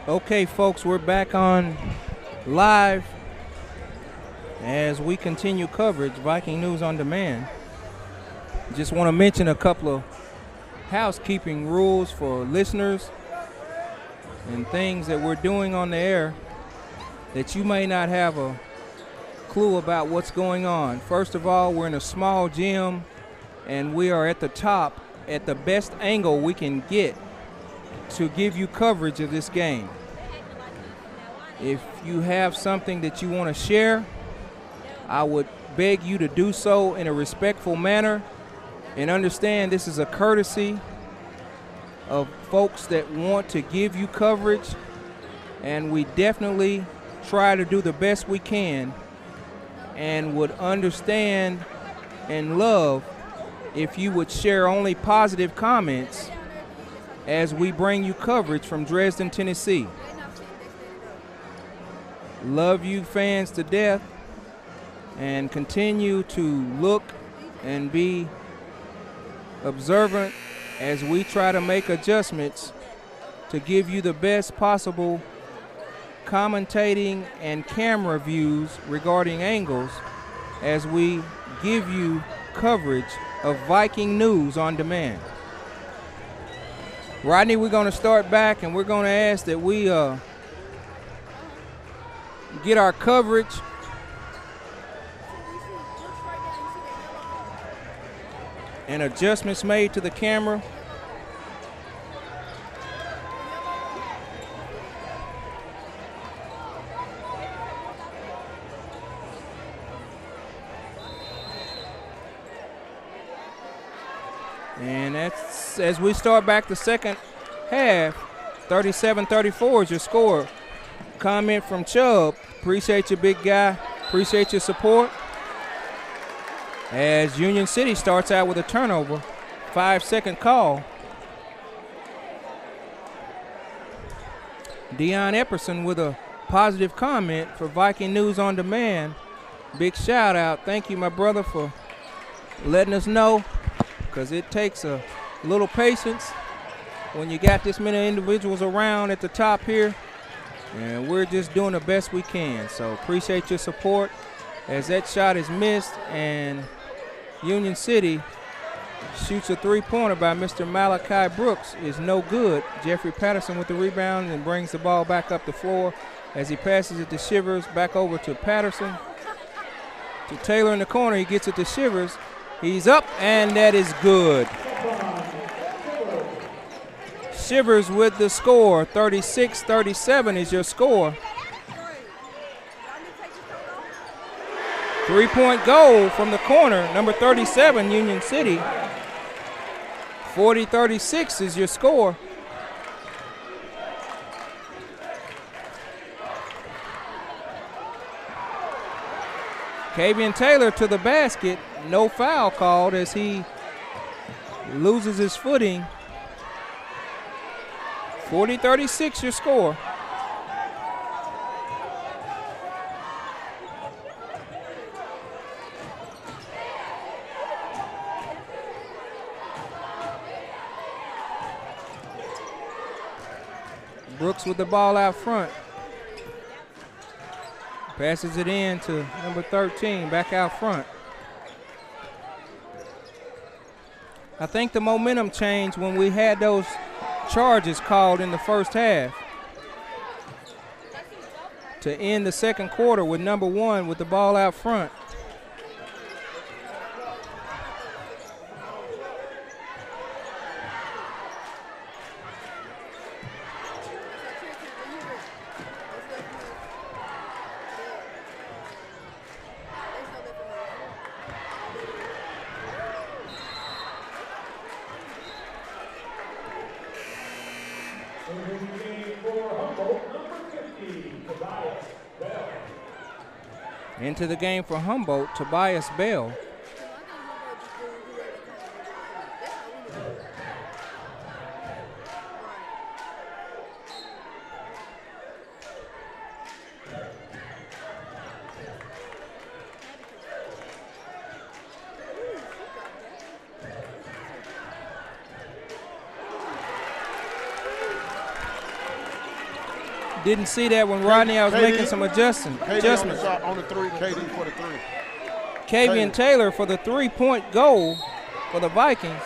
Okay, folks, we're back on live as we continue coverage, Viking News on Demand. Just want to mention a couple of housekeeping rules for listeners and things that we're doing on the air that you may not have a clue about what's going on. First of all, we're in a small gym and we are at the top at the best angle we can get to give you coverage of this game. If you have something that you want to share, I would beg you to do so in a respectful manner and understand this is a courtesy of folks that want to give you coverage, and we definitely try to do the best we can and would understand and love if you would share only positive comments as we bring you coverage from Dresden, Tennessee. Love you fans to death and continue to look and be observant as we try to make adjustments to give you the best possible commentating and camera views regarding angles as we give you coverage of Viking News on Demand. Rodney, we're going to start back and we're going to ask that we get our coverage and adjustments made to the camera. And that's as we start back the second half. 37-34 is your score. Comment from Chubb. Appreciate you, big guy. Appreciate your support. As Union City starts out with a turnover, 5-second call. Deion Epperson with a positive comment for Viking News on Demand. Big shout out. Thank you, my brother, for letting us know, because it takes a little patience when you got this many individuals around at the top here. And we're just doing the best we can. So appreciate your support as that shot is missed and Union City shoots a three-pointer by Mr. Malachi Brooks is no good. Jeffrey Patterson with the rebound and brings the ball back up the floor as he passes it to Shivers, back over to Patterson. To Taylor in the corner, he gets it to Shivers. He's up, and that is good. Shivers with the score. 36-37 is your score. Three-point goal from the corner, number 37, Union City. 40-36 is your score. Kavian Taylor to the basket. No foul called as he loses his footing. 40-36 your score. Brooks with the ball out front. Passes it in to number 13, back out front. I think the momentum changed when we had those charges called in the first half to end the second quarter with number 1 with the ball out front. Into the game for Humboldt, Tobias Bell. Didn't see that when Rodney. I was KD. making some adjustments. KD on the three, KD for the three. Kavian Taylor for the 3-point goal for the Vikings.